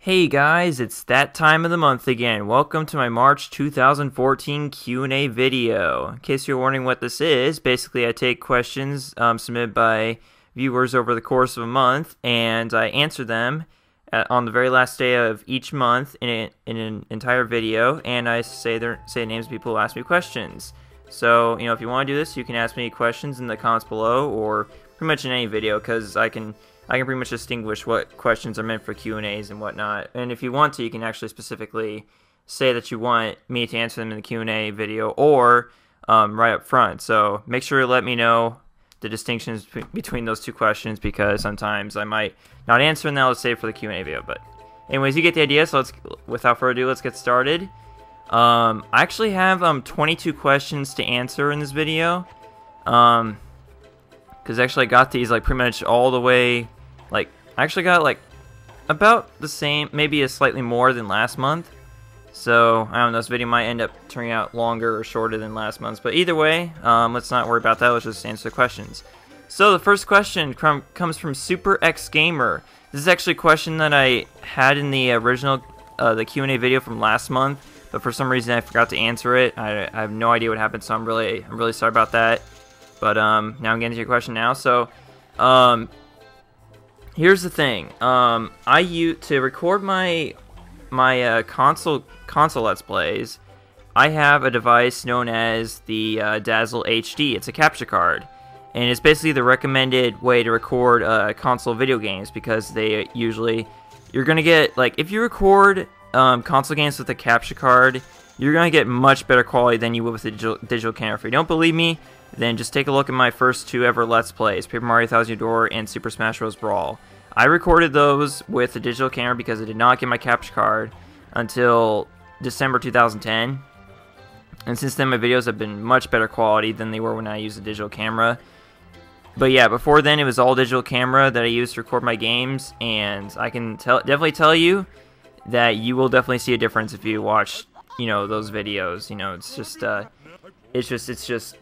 Hey guys, it's that time of the month again. Welcome to my March 2014 Q&A video. In case you're wondering what this is, basically I take questions submitted by viewers over the course of a month, and I answer them on the very last day of each month in an entire video, and I say names of people who ask me questions. So, if you want to do this, you can ask me questions in the comments below, or pretty much in any video, because I can pretty much distinguish what questions are meant for Q&As and whatnot. And if you want to, you can actually specifically say that you want me to answer them in the Q&A video or right up front. So make sure to let me know the distinctions between those two questions, because sometimes I might not answer and then I'll save for the Q&A video. But anyways, you get the idea. So without further ado, let's get started. I actually have 22 questions to answer in this video. Because actually I got these pretty much all the way. I actually got about the same, maybe a slightly more than last month. So I don't know, this video might end up turning out longer or shorter than last month's, but either way, let's not worry about that. Let's just answer the questions. So the first question comes from superxgamer. This is actually a question that I had in the original the Q&A video from last month, but for some reason I forgot to answer it. I have no idea what happened, so I'm really sorry about that. But now I'm getting to your question now. So here's the thing. I use to record my console Let's Plays. I have a device known as the Dazzle HD. It's a capture card, and it's basically the recommended way to record console video games, because they usually you're gonna get if you record console games with a capture card, you're gonna get much better quality than you would with a digital camera. If you don't believe me, then just take a look at my first two ever Let's Plays, Paper Mario Thousand Year Door and Super Smash Bros. Brawl. I recorded those with a digital camera because I did not get my capture card until December 2010. And since then, my videos have been much better quality than they were when I used a digital camera. But yeah, before then, it was all digital camera that I used to record my games, and I can definitely tell you that you will definitely see a difference if you watch, those videos. It's just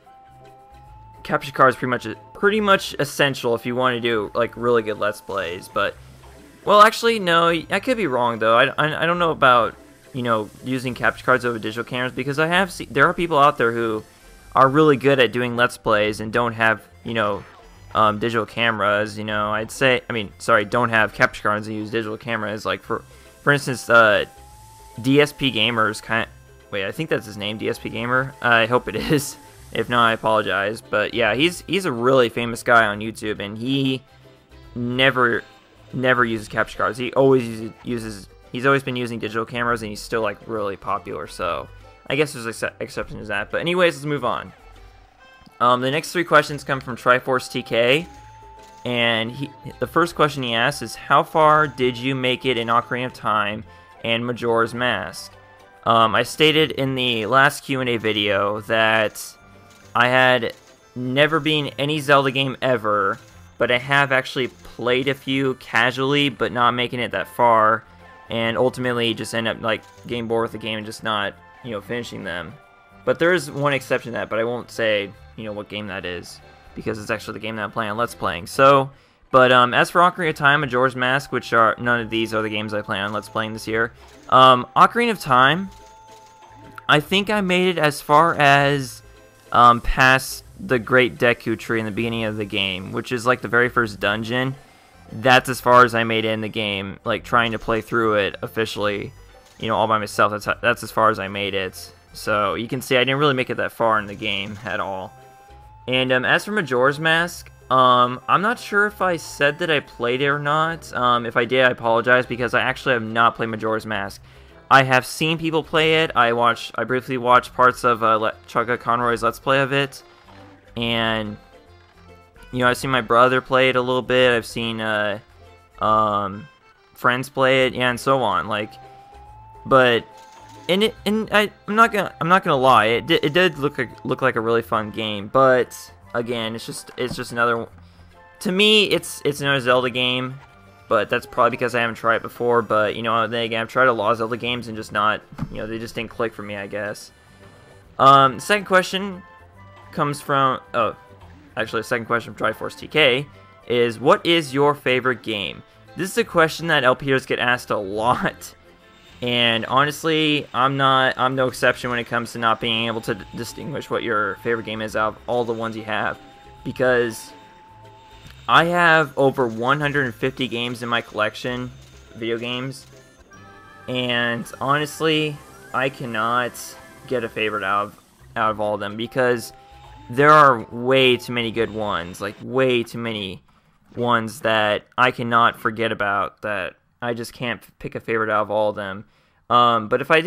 capture card is pretty much essential if you want to do really good Let's Plays. But well, actually no, I could be wrong though. I don't know about using capture cards over digital cameras, because there are people out there who are really good at doing Let's Plays and don't have digital cameras. Don't have capture cards and use digital cameras. For instance, DSP Gamer's I think that's his name, DSP Gamer. I hope it is. If not, I apologize. But yeah, he's a really famous guy on YouTube, and he never uses capture cards. He's always been using digital cameras, and he's still really popular. So I guess there's exceptions to that. But anyways, let's move on. The next three questions come from TriforceTK, and the first question he asks is, how far did you make it in Ocarina of Time and Majora's Mask? I stated in the last Q&A video that I had never beaten any Zelda game ever, but I have actually played a few casually, but not making it that far, and ultimately just end up getting bored with the game and just not finishing them. But there is one exception to that, but I won't say what game that is, because it's actually the game that I'm playing on Let's Playing. So, but as for Ocarina of Time, Majora's Mask, which are none of these are the games I plan on Let's Playing this year. Ocarina of Time, I think I made it as far as past the Great Deku Tree in the beginning of the game, which is the very first dungeon. That's as far as I made it in the game, trying to play through it officially, all by myself. That's as far as I made it. So you can see I didn't really make it that far in the game at all. And as for Majora's Mask, I'm not sure if I said that I played it or not. If I did, I apologize, because I actually have not played Majora's Mask. I have seen people play it. I briefly watched parts of Chugga Conroy's Let's Play of it, and I've seen my brother play it a little bit. I've seen friends play it, and so on. But I'm not gonna lie, it did look like a really fun game. But again, it's just another. To me, it's another Zelda game. But that's probably because I haven't tried it before. But, then again, I've tried a lot of Zelda games and just not, they just didn't click for me, I guess. The second question comes from, the second question from TriforceTK is, what is your favorite game? This is a question that LPers get asked a lot. And honestly, I'm no exception when it comes to not being able to distinguish what your favorite game is out of all the ones you have. Because I have over 150 games in my collection, video games. And honestly, I cannot get a favorite out of all of them because there are way too many good ones, like way too many ones that I cannot forget about, that I just can't pick a favorite out of all of them. But if I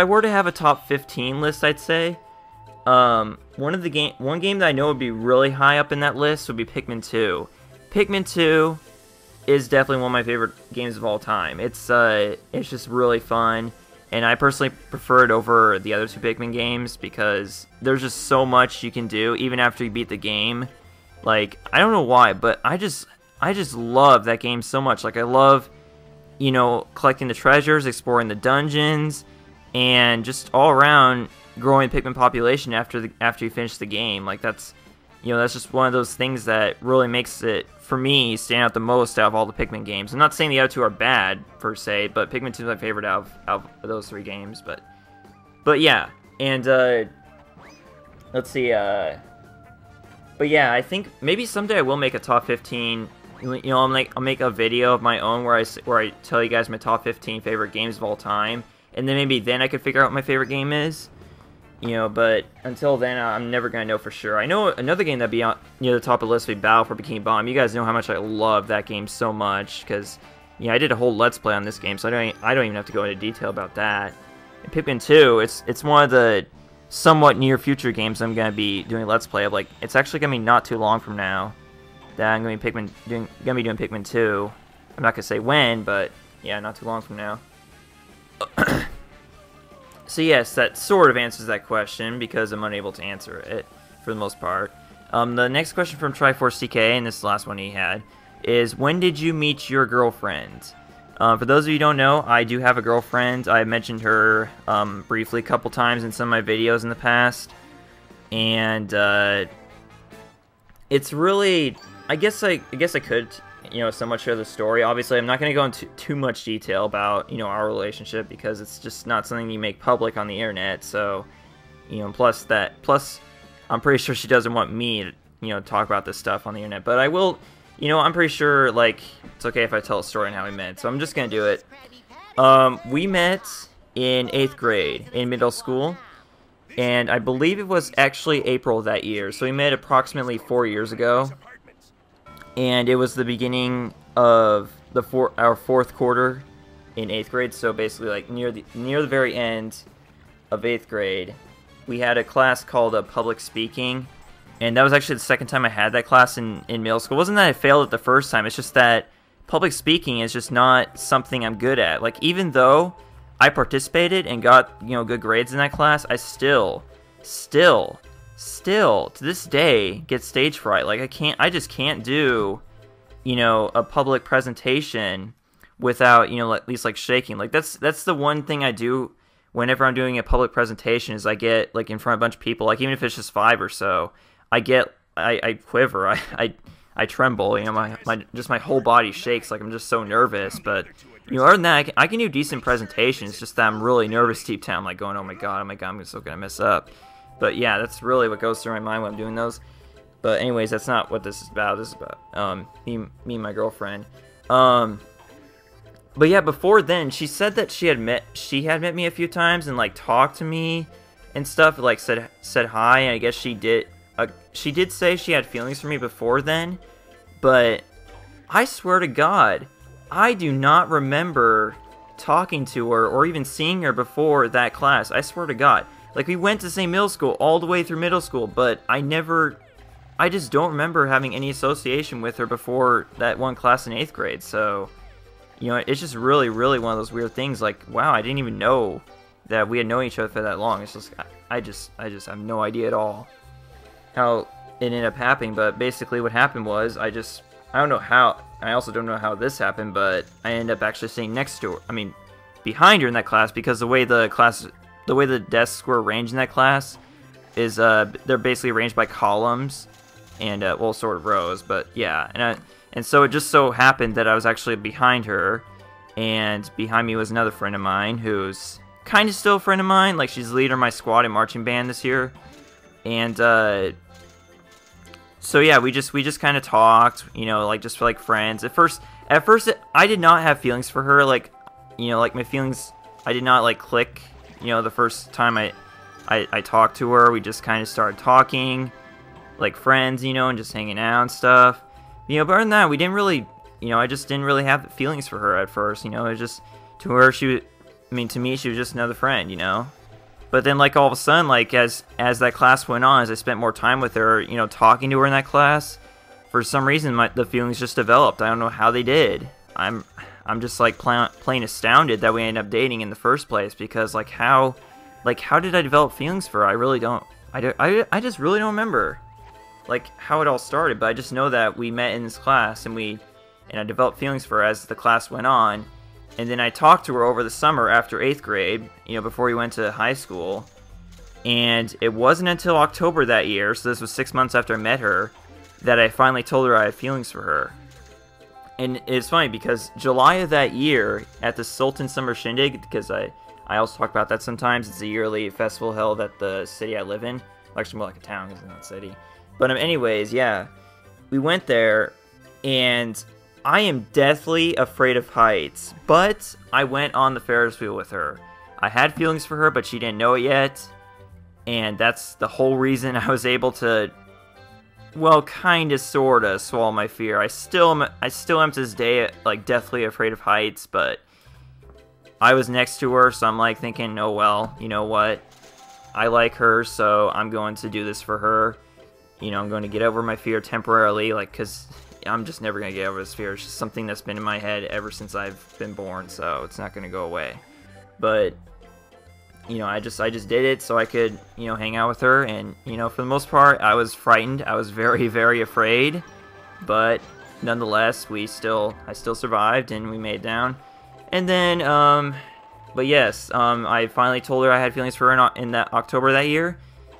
were to have a top 15 list, I'd say one game that I know would be really high up in that list would be Pikmin 2. Pikmin 2 is definitely one of my favorite games of all time. It's just really fun, and I personally prefer it over the other two Pikmin games because there's just so much you can do even after you beat the game. Like, I don't know why, but I just love that game so much. Like, I love, you know, collecting the treasures, exploring the dungeons, and just all around growing Pikmin population after you finish the game. Like, that's just one of those things that really makes it, for me, stand out the most out of all the Pikmin games. I'm not saying the other two are bad, per se, but Pikmin 2 is my favorite out of those three games. But yeah, and, let's see, but yeah, I think maybe someday I will make a top 15. You know, I'll make a video of my own where I tell you guys my top 15 favorite games of all time, and then maybe then I could figure out what my favorite game is. You know, but until then, I'm never gonna know for sure. I know another game that'd be near the top of the list would be Battle for Bikini Bottom. You guys know how much I love that game so much because, yeah, I did a whole Let's Play on this game, so I don't even have to go into detail about that. And Pikmin 2, it's one of the somewhat near future games I'm gonna be doing a Let's Play of. Like, it's actually gonna be not too long from now that I'm gonna be doing Pikmin 2. I'm not gonna say when, but yeah, not too long from now. So yes, that sort of answers that question because I'm unable to answer it for the most part. The next question from TriforceTK, and this is the last one he had, is when did you meet your girlfriend? For those of you who don't know, I do have a girlfriend. I mentioned her briefly a couple times in some of my videos in the past, and it's really, I guess I could, you know, somewhat share the story. Obviously, I'm not going to go into too much detail about, you know, our relationship because it's just not something you make public on the internet. So, you know, plus I'm pretty sure she doesn't want me to, you know, talk about this stuff on the internet. But I will, you know, I'm pretty sure, like, it's okay if I tell a story on how we met. So I'm just going to do it. We met in 8th grade in middle school. And I believe it was actually April of that year. So we met approximately 4 years ago. And it was the beginning of our fourth quarter in 8th grade. So basically, like, near the very end of 8th grade, we had a class called Public Speaking. And that was actually the second time I had that class in middle school. It wasn't that I failed it the first time. It's just that public speaking is just not something I'm good at. Like, even though I participated and got, you know, good grades in that class, I still to this day get stage fright. Like, I just can't do, you know, a public presentation without, you know, at least like shaking. Like, that's the one thing I do whenever I'm doing a public presentation is I get, like, in front of a bunch of people, like, even if it's just 5 or so, I quiver, I tremble, you know, my whole body shakes, like I'm just so nervous. But, you know, other than that, I can do decent presentations. It's just that I'm really nervous deep down, like going, oh my god, I'm still gonna mess up. But yeah, that's really what goes through my mind when I'm doing those. But anyways, that's not what this is about. This is about me and my girlfriend. But yeah, before then, she said that she had met me a few times and like talked to me and stuff, like said hi. And I guess she did say she had feelings for me before then. But I swear to God, I do not remember talking to her or even seeing her before that class. I swear to God. Like, we went to the same middle school all the way through middle school, but I just don't remember having any association with her before that one class in 8th grade. So, you know, it's just really, really one of those weird things. Like, wow, I didn't even know that we had known each other for that long. It's just, I just have no idea at all how it ended up happening. But basically what happened was, I don't know how, I also don't know how this happened, but I ended up actually sitting next to her, behind her in that class, because the way the desks were arranged in that class is, they're basically arranged by columns, and, well, sort of rows, but yeah, and And so it just so happened that I was actually behind her, and behind me was another friend of mine who's kind of still a friend of mine. Like, she's the leader of my squad and marching band this year. And so yeah, we just kind of talked, you know, like just like friends. At first, I did not have feelings for her. Like, you know, like my feelings, I did not like click. You know, the first time I talked to her, we just kind of started talking, like friends, you know, and just hanging out and stuff. You know, but other than that, we didn't really, you know, I just didn't really have feelings for her at first. You know, it was just to her, to me, she was just another friend, you know. But then, like, all of a sudden, like, as that class went on, as I spent more time with her, you know, talking to her in that class, for some reason, the feelings just developed. I don't know how they did. I'm just, like, plain astounded that we ended up dating in the first place, because, like, how did I develop feelings for her? I really don't, I just really don't remember, like, how it all started, but I just know that we met in this class, and I developed feelings for her as the class went on. And then I talked to her over the summer after 8th grade, you know, before we went to high school. And it wasn't until October that year, so this was 6 months after I met her, that I finally told her I had feelings for her. And it's funny because July of that year, at the Sultan Summer Shindig, because I also talk about that sometimes, it's a yearly festival held at the city I live in. Actually more like a town, because it's not a city. But anyways, yeah, we went there, and I am deathly afraid of heights, but I went on the Ferris wheel with her. I had feelings for her, but she didn't know it yet, and that's the whole reason I was able to, well, kinda, sorta, swallow my fear. I still am to this day, like, deathly afraid of heights, but I was next to her, so I'm, like, thinking, oh, well, you know what? I like her, so I'm going to do this for her. You know, I'm going to get over my fear temporarily, like, because I'm just never going to get over this fear. It's just something that's been in my head ever since I've been born, so it's not going to go away. But, you know, I just did it so I could, you know, hang out with her, and, you know, for the most part, I was frightened. I was very, very afraid, but nonetheless, I still survived, and we made it down. And then, but yes, I finally told her I had feelings for her in that October that year,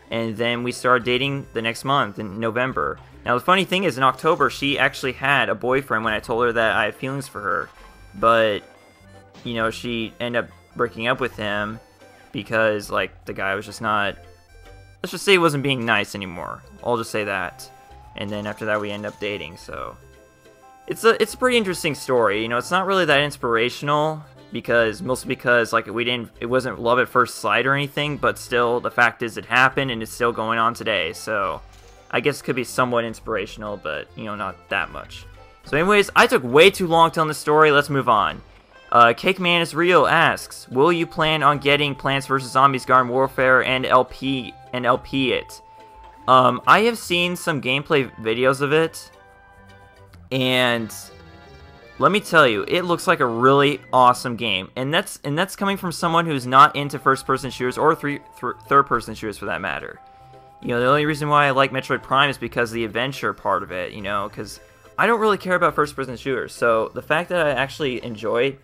and then we started dating the next month, in November. Now, the funny thing is, in October, she actually had a boyfriend when I told her that I had feelings for her. But, you know, she ended up breaking up with him because, like, the guy was just not, let's just say he wasn't being nice anymore. I'll just say that. And then after that, we ended up dating, so. It's a pretty interesting story. You know, it's not really that inspirational, mostly because, like, it wasn't love at first sight or anything, but still, the fact is it happened, and it's still going on today, so I guess it could be somewhat inspirational, but, you know, not that much. So anyways, I took way too long telling this story. Let's move on. CakemanisReal asks, will you plan on getting Plants vs. Zombies Garden Warfare and LP it? I have seen some gameplay videos of it, and let me tell you, it looks like a really awesome game. And that's coming from someone who's not into first-person shooters or third-person shooters for that matter. You know, the only reason why I like Metroid Prime is because of the adventure part of it, you know, because I don't really care about first-person shooters. So the fact that I actually enjoy,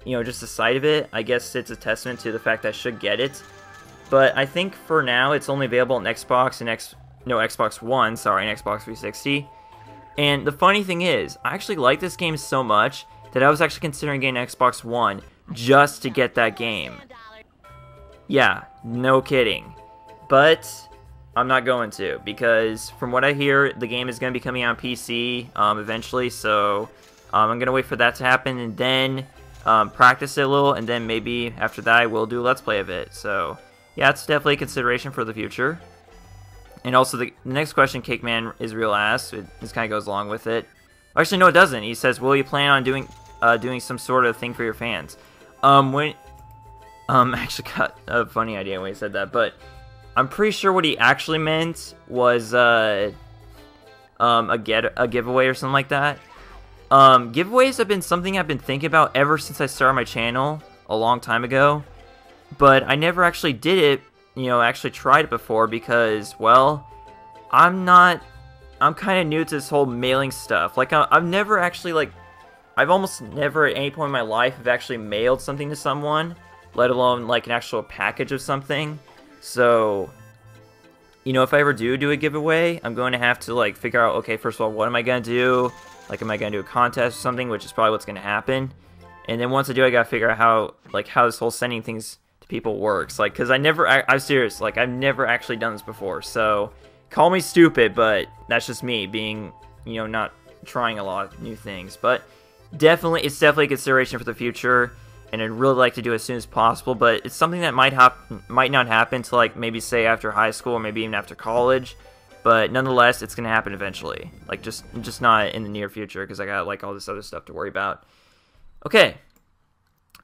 you know, just the sight of it, I guess it's a testament to the fact that I should get it. But I think for now, it's only available on Xbox and Xbox One, sorry, and Xbox 360. And the funny thing is, I actually like this game so much that I was actually considering getting Xbox One just to get that game. Yeah, no kidding. But I'm not going to, because from what I hear, the game is going to be coming out on PC eventually, so I'm going to wait for that to happen, and then practice it a little, and then maybe after that I will do a Let's Play of it. So yeah, it's definitely a consideration for the future. And also the next question CakemanisReal asks, this kind of goes along with it. Actually, no, it doesn't. He says, will you plan on doing some sort of thing for your fans? Actually got a funny idea when he said that, but I'm pretty sure what he actually meant was a giveaway or something like that. Giveaways have been something I've been thinking about ever since I started my channel a long time ago, but I never actually did it, you know, actually tried it before because, well, I'm kind of new to this whole mailing stuff. Like, I've never actually, like, I've almost never at any point in my life have actually mailed something to someone, let alone, like, an actual package of something. So, you know, if I ever do a giveaway, I'm going to have to, like, figure out, okay, first of all, what am I going to do? Like, am I gonna do a contest or something, which is probably what's gonna happen. And then once I do, I gotta figure out how this whole sending things to people works. Like, cause I'm serious. Like, I've never actually done this before. So, call me stupid, but that's just me being, you know, not trying a lot of new things. But it's definitely a consideration for the future, and I'd really like to do it as soon as possible. But it's something that might not happen until, like, maybe say after high school or maybe even after college. But nonetheless, it's gonna happen eventually. Like, just not in the near future, because I got like all this other stuff to worry about. Okay.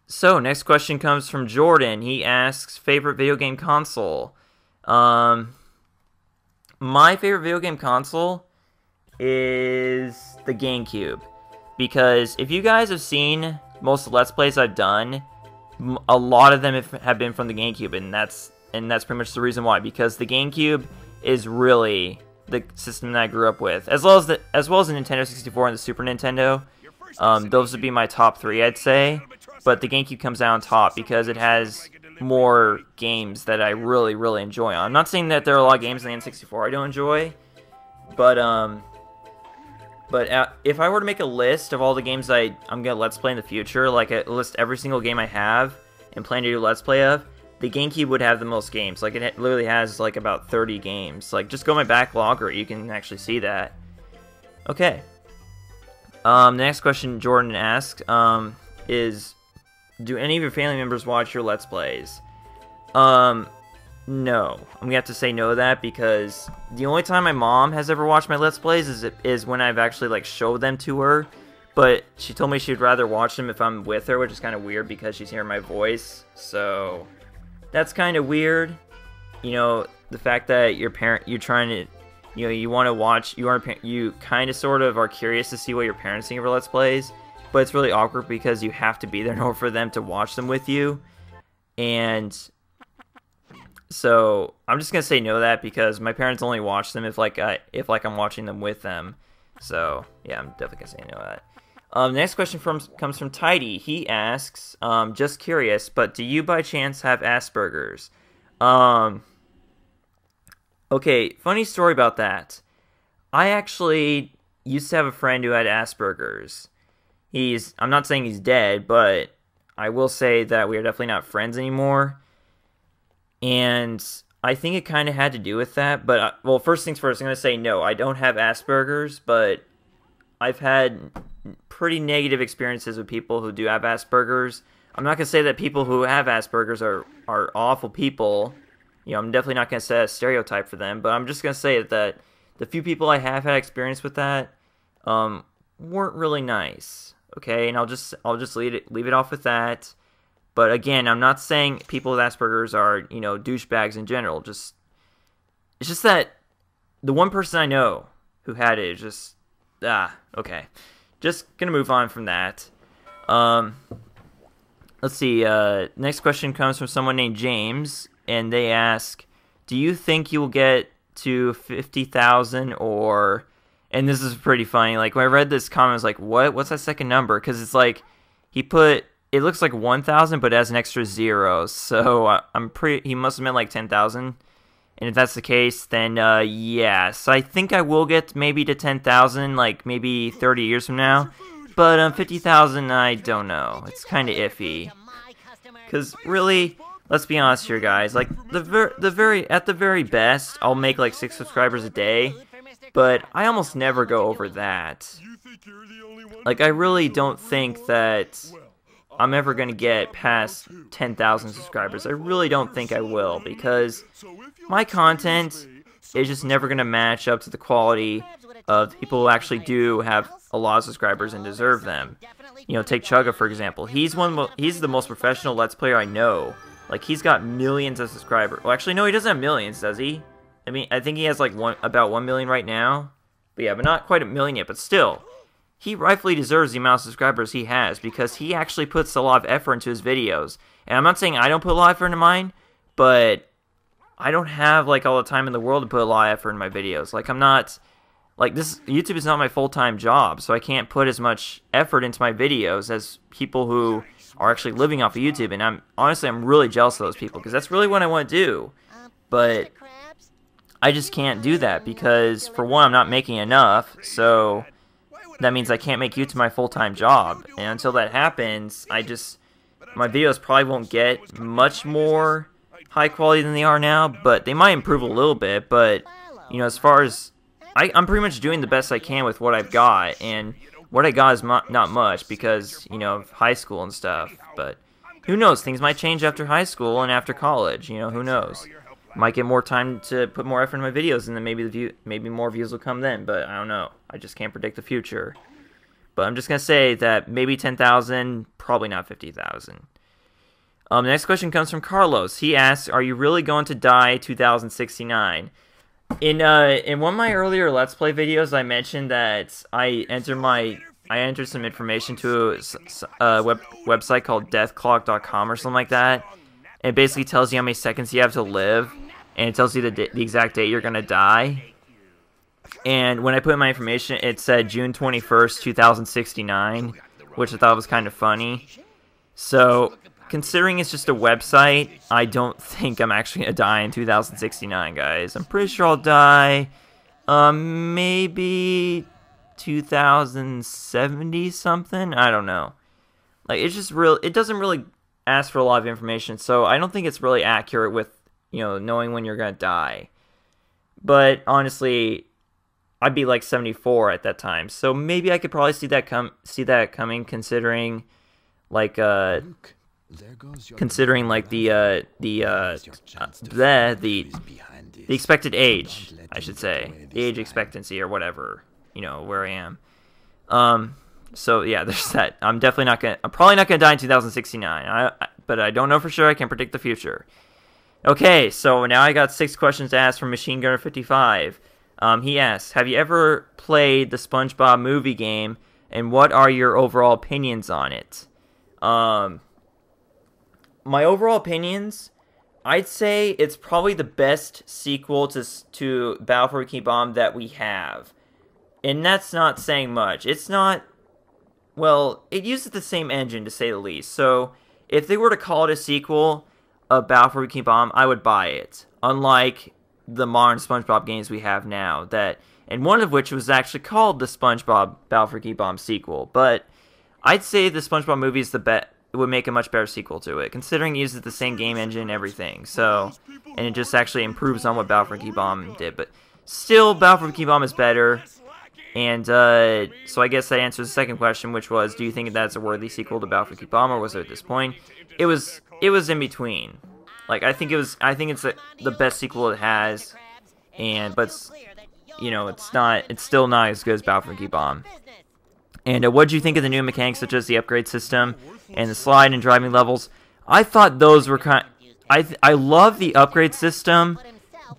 So next question comes from Jordan. He asks, favorite video game console. My favorite video game console is the GameCube, because if you guys have seen most of the Let's Plays I've done, a lot of them have been from the GameCube, and that's pretty much the reason why. Because the GameCube is really the system that I grew up with, as well as the Nintendo 64 and the Super Nintendo. Those would be my top three, I'd say. But the GameCube comes out on top because it has more games that I really, really enjoy on. I'm not saying that there are a lot of games in the N64 I don't enjoy, but if I were to make a list of all the games I'm gonna Let's Play in the future, like list every single game I have and plan to do Let's Play of, the GameCube would have the most games. Like, it literally has like about 30 games. Like, just go my backlog, or you can actually see that. Okay. The next question Jordan asked is, do any of your family members watch your Let's Plays? No. I'm gonna have to say no to that, because the only time my mom has ever watched my Let's Plays is when I've actually, like, showed them to her. But she told me she'd rather watch them if I'm with her, which is kind of weird because she's hearing my voice. So that's kind of weird. You know, the fact that you're trying to, you know, you want to watch, you kind of sort of are curious to see what your parents think of your Let's Plays, but it's really awkward because you have to be there in order for them to watch them with you. And so I'm just gonna say no to that, because my parents only watch them if I'm watching them with them. So yeah, I'm definitely gonna say no to that. The next question comes from Tydie. He asks, just curious, but do you by chance have Aspergers? Okay, funny story about that. I actually used to have a friend who had Aspergers. I'm not saying he's dead, but I will say that we are definitely not friends anymore. And I think it kind of had to do with that. But, well, first things first, I'm going to say no, I don't have Aspergers, but I've had pretty negative experiences with people who do have Aspergers. I'm not going to say that people who have Aspergers are awful people. You know, I'm definitely not going to set a stereotype for them, but I'm just going to say that the few people I have had experience with that weren't really nice. Okay, and I'll just leave it off with that. But again, I'm not saying people with Aspergers are, you know, douchebags in general. It's just that the one person I know who had it is just okay. Just gonna move on from that. Let's see. Next question comes from someone named James, and they ask, "Do you think you will get to 50,000 or?" And this is pretty funny. Like, when I read this comment, I was like, "What? What's that second number?" Because it's like it looks like 1,000, but it has an extra zero. So he must have meant like 10,000. And if that's the case, then yes, I think I will get maybe to 10,000, like maybe 30 years from now. But 50,000, I don't know. It's kind of iffy. Because really, let's be honest here, guys. Like at the very best, I'll make like 6 subscribers a day. But I almost never go over that. Like, I really don't think that I'm ever going to get past 10,000 subscribers. I really don't think I will, because my content is just never going to match up to the quality of people who actually do have a lot of subscribers and deserve them. You know, take Chugga, for example. He's the most professional Let's Player I know. Like, he's got millions of subscribers. Well, actually, no, he doesn't have millions, does he? I mean, I think he has like about 1 million right now. But yeah, but not quite a million yet, but still. He rightfully deserves the amount of subscribers he has, because he actually puts a lot of effort into his videos. And I'm not saying I don't put a lot of effort into mine, but I don't have like all the time in the world to put a lot of effort in my videos. Like, I'm not, like, YouTube is not my full-time job, so I can't put as much effort into my videos as people who are actually living off of YouTube. And I'm really jealous of those people, because that's really what I want to do. But I just can't do that, because for one, I'm not making enough, so that means I can't make YouTube my full-time job. And until that happens, my videos probably won't get much more high quality than they are now, but they might improve a little bit. But, you know, as far as, I'm pretty much doing the best I can with what I've got, and what I got is not much because, you know, of high school and stuff. But who knows? Things might change after high school and after college. You know, who knows? Might get more time to put more effort in my videos, and then maybe more views will come then. But I don't know. I just can't predict the future. But I'm just gonna say that maybe 10,000, probably not 50,000. The next question comes from Carlos. He asks, "Are you really going to die 2069?" In one of my earlier Let's Play videos, I mentioned that I entered some information to a website called deathclock.com or something like that. It basically tells you how many seconds you have to live, and it tells you the exact date you're gonna die. And when I put in my information, it said June 21st, 2069, which I thought was kind of funny. So, considering it's just a website, I don't think I'm actually gonna die in 2069, guys. I'm pretty sure I'll die, maybe 2070 something. I don't know. Like, it's just it doesn't really ask for a lot of information, so I don't think it's really accurate with, you know, knowing when you're gonna die. But honestly, I'd be like 74 at that time, so maybe I could probably see that coming, considering like the expected age, I should say, the age expectancy or whatever, you know, where I am. So yeah, there's that. I'm probably not gonna die in 2069. But I don't know for sure. I can't predict the future. Okay, so now I got 6 questions to ask from Machine Gunner 55. He asks, "Have you ever played the SpongeBob movie game, and what are your overall opinions on it?" My overall opinions, I'd say it's probably the best sequel to Battle for Bikini Bomb that we have. And that's not saying much. It's not, well, it uses the same engine, to say the least. So, if they were to call it a sequel of Battle for Bikini Bomb, I would buy it. Unlike the modern SpongeBob games we have now, and one of which was actually called the SpongeBob Battle for Bikini Bomb sequel. But I'd say the SpongeBob movie is it would make a much better sequel to it, considering it uses the same game engine and everything. So, and it just actually improves on what Battle for Bikini Bomb did. But still, Battle for Bikini Bomb is better. And so I guess that answers the second question, which was, do you think that's a worthy sequel to Battle for Bikini Bomb, or was it at this point? It was in between. Like, I think it's the best sequel it has, but you know, it's still not as good as Battle for Bikini Bomb. And what did you think of the new mechanics, such as the upgrade system and the slide and driving levels? I thought those were I love the upgrade system,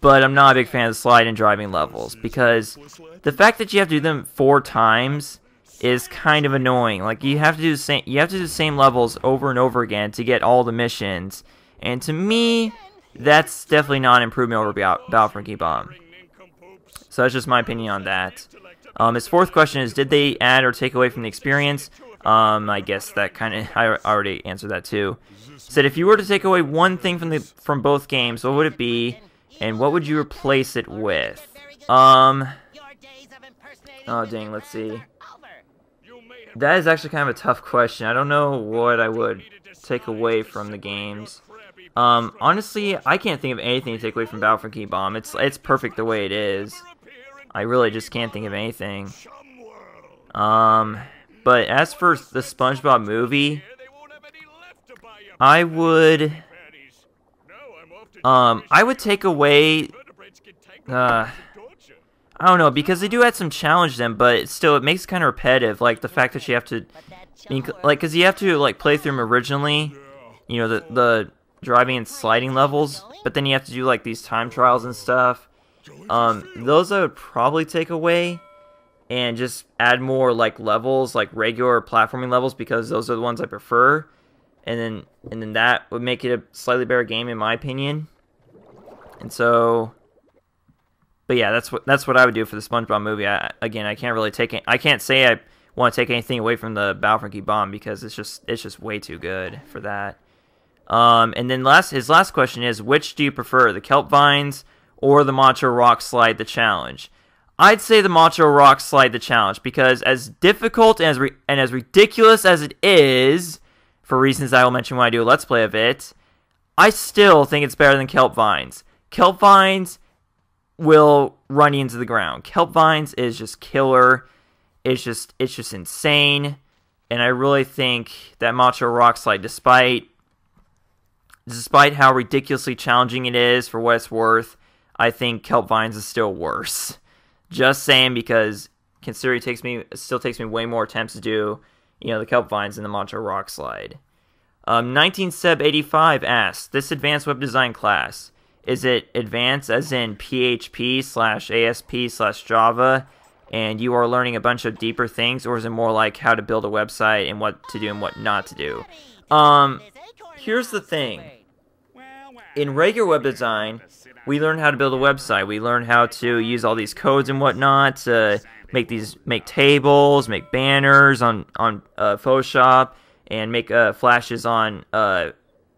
but I'm not a big fan of the slide and driving levels, because the fact that you have to do them 4 times is kind of annoying. Like, you have to do the same levels over and over again to get all the missions, and to me, that's definitely not an improvement over Battle for Bikini Bomb. So that's just my opinion on that. His fourth question is, did they add or take away from the experience? I guess that I already answered that too. Said, if you were to take away one thing from both games, what would it be, and what would you replace it with? Oh dang, let's see. That is actually kind of a tough question. I don't know what I would take away from the games. Honestly, I can't think of anything to take away from Battle for Bikini Bomb. It's perfect the way it is. I really just can't think of anything. But as for the SpongeBob movie, I would take away, I don't know, because they do add some challenge to them, but still, it makes it kind of repetitive, like the fact that you have to, like, because you have to, like, play through them originally, you know, the driving and sliding levels, but then you have to do, like, these time trials and stuff. Those I would probably take away, and just add more, like, levels, like regular platforming levels, because those are the ones I prefer, and then that would make it a slightly better game, in my opinion. And so, but yeah, that's what I would do for the SpongeBob movie. Again, I can't say I want to take anything away from the Battle for Bikini Bomb, because it's just way too good for that. And then his last question is, which do you prefer, the kelp vines or the macho rock slide, the challenge? I'd say the Macho Rock Slide the challenge, because as difficult and as ridiculous as it is, for reasons I will mention when I do a Let's Play of it, I still think it's better than Kelp Vines. Kelp Vines will run you into the ground. Kelp Vines is just killer. It's just insane. And I really think that Macho Rock Slide, despite how ridiculously challenging it is for what it's worth, I think Kelp Vines is still worse. Just saying, because considering it still takes me way more attempts to do, the Kelp Vines than the Macho Rock Slide. 19seb85 asks, this advanced web design class, is it advanced as in PHP/ASP/Java, and you are learning a bunch of deeper things, or is it more like how to build a website and what to do and what not to do? Here's the thing. In regular web design, we learn how to build a website. We learn how to use all these codes and whatnot to make tables, make banners on Photoshop, and make flashes on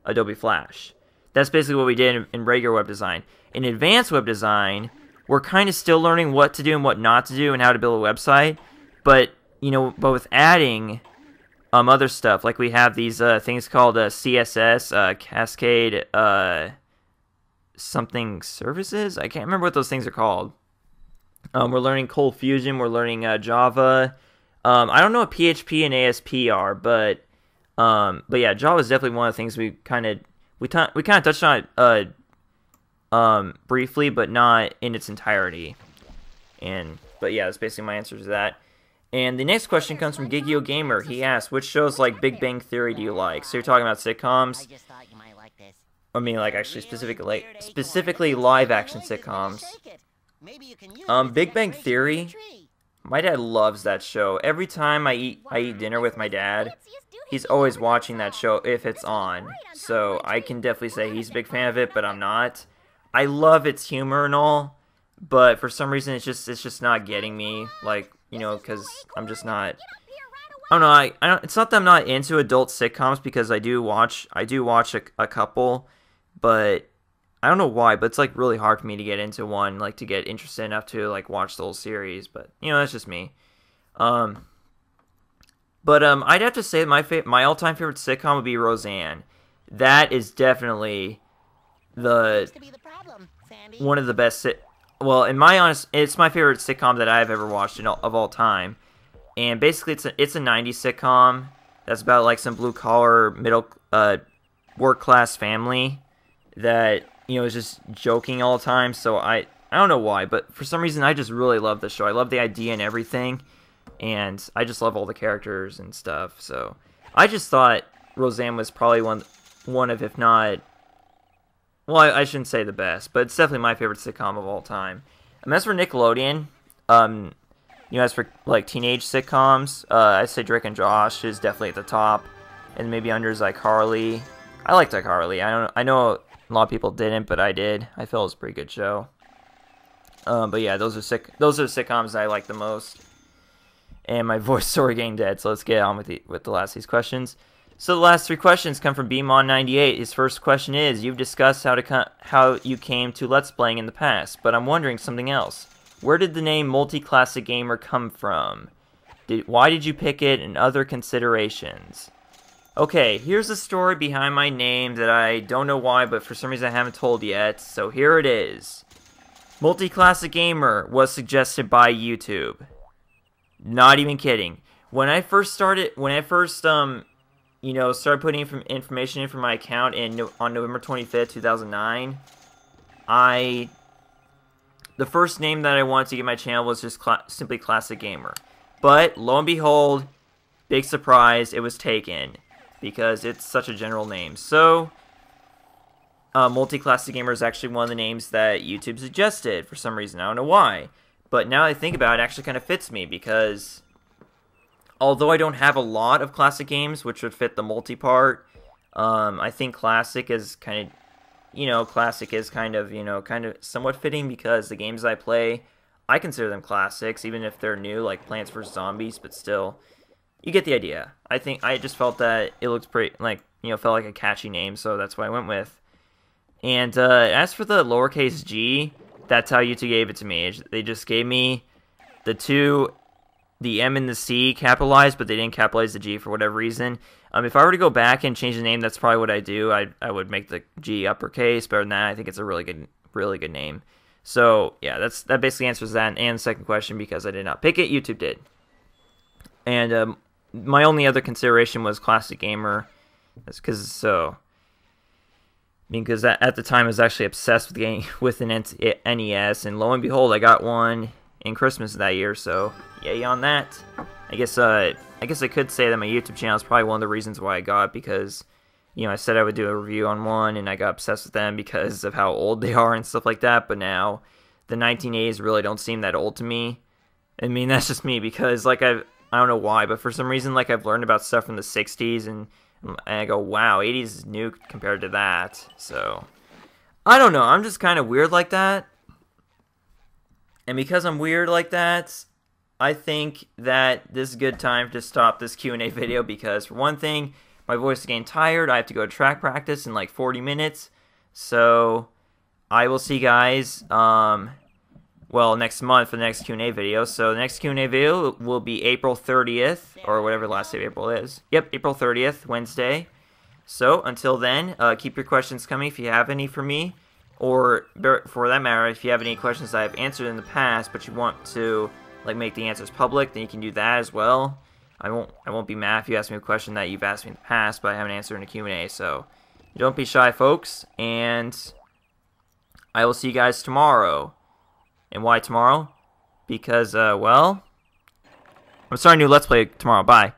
Adobe Flash. That's basically what we did in regular web design. In advanced web design, we're kind of still learning what to do and what not to do and how to build a website. But with adding other stuff, like we have these things called CSS, Cascade something services. I can't remember what those things are called. We're learning Cold Fusion. We're learning Java. I don't know what PHP and ASP are, but yeah, Java is definitely one of the things we kind of touched on it briefly, but not in its entirety. But yeah, that's basically my answer to that. And the next question comes from Gigio Gamer. He asks, which shows like Big Bang Theory do you like? So you're talking about sitcoms. I mean, like, actually specifically live-action sitcoms. Big Bang Theory, my dad loves that show. Every time I eat dinner with my dad, he's always watching that show if it's on. So I can definitely say he's a big fan of it, but I'm not. I love its humor and all, but for some reason it's just not getting me. Like, because I'm just not. I don't know. I don't. It's not that I'm not into adult sitcoms, because I do watch a couple. But I don't know why, but it's like really hard for me to get into one, like to get interested enough to like watch the whole series. But that's just me. I'd have to say my all-time favorite sitcom would be Roseanne. That is definitely one of the best well, it's my favorite sitcom that I've ever watched of all time. And basically, it's a '90s sitcom that's about like some blue collar middle work class family that is just joking all the time. So I don't know why, but for some reason I just really love the show. I love the idea and everything, and I just love all the characters and stuff. So I just thought Roseanne was probably one of, if not, well, I shouldn't say the best, but it's definitely my favorite sitcom of all time. And as for Nickelodeon, as for like teenage sitcoms, I'd say Drake and Josh is definitely at the top, and maybe under is iCarly. I liked iCarly. I know a lot of people didn't, but I did. I felt it was a pretty good show. But yeah, those are sitcoms that I like the most. And my voice is already getting dead, so let's get on with the last of these questions. So the last 3 questions come from Beamon98. His first question is, you've discussed how you came to Let's Playing in the past, but I'm wondering something else. Where did the name MultiClassicGamer come from? Why did you pick it, and other considerations? Okay, here's the story behind my name that I don't know why, but for some reason I haven't told yet, so here it is. MultiClassicGamer was suggested by YouTube. Not even kidding. When I first started putting information in for my account on November 25th, 2009, the first name that I wanted to give my channel was just simply Classic Gamer. But lo and behold, big surprise, it was taken, because it's such a general name. So MultiClassicGamer is actually one of the names that YouTube suggested for some reason. I don't know why. But now that I think about it, it actually kind of fits me, because although I don't have a lot of classic games which would fit the multi part, I think classic is kind of somewhat fitting, because the games I play, I consider them classics, even if they're new, like Plants vs. Zombies, but still, you get the idea. I think I just felt that it looked pretty, felt like a catchy name, so that's what I went with. And as for the lowercase g, that's how YouTube gave it to me. They just gave me the M and the C capitalized, but they didn't capitalize the G for whatever reason. If I were to go back and change the name, that's probably what I do. I would make the G uppercase. Better than that, I think it's a really good name. So yeah, that basically answers that and the second question because I did not pick it. YouTube did. And my only other consideration was Classic Gamer, because at the time I was actually obsessed with an NES, and lo and behold, I got one in Christmas that year. So yay on that. I guess I could say that my YouTube channel is probably one of the reasons why I got it, because I said I would do a review on one, and I got obsessed with them because of how old they are and stuff like that. But now the 1980s really don't seem that old to me. I mean, that's just me, because I don't know why, but for some reason I've learned about stuff from the 60s and I go, wow, 80s is new compared to that. So I don't know, I'm just kind of weird like that. And because I'm weird like that, I think that this is a good time to stop this Q&A video, because for one thing, my voice is getting tired. I have to go to track practice in like 40 minutes. So I will see you guys next month for the next Q&A video. So the next Q&A video will be April 30th, or whatever the last day of April is. Yep, April 30th, Wednesday. So until then, keep your questions coming if you have any for me. Or for that matter, if you have any questions that I've answered in the past but you want to make the answers public, then you can do that as well. I won't be mad if you ask me a question that you've asked me in the past but I haven't answered in a Q&A. So don't be shy, folks, and I will see you guys tomorrow. And why tomorrow? Because I'm starting a new Let's Play tomorrow. Bye.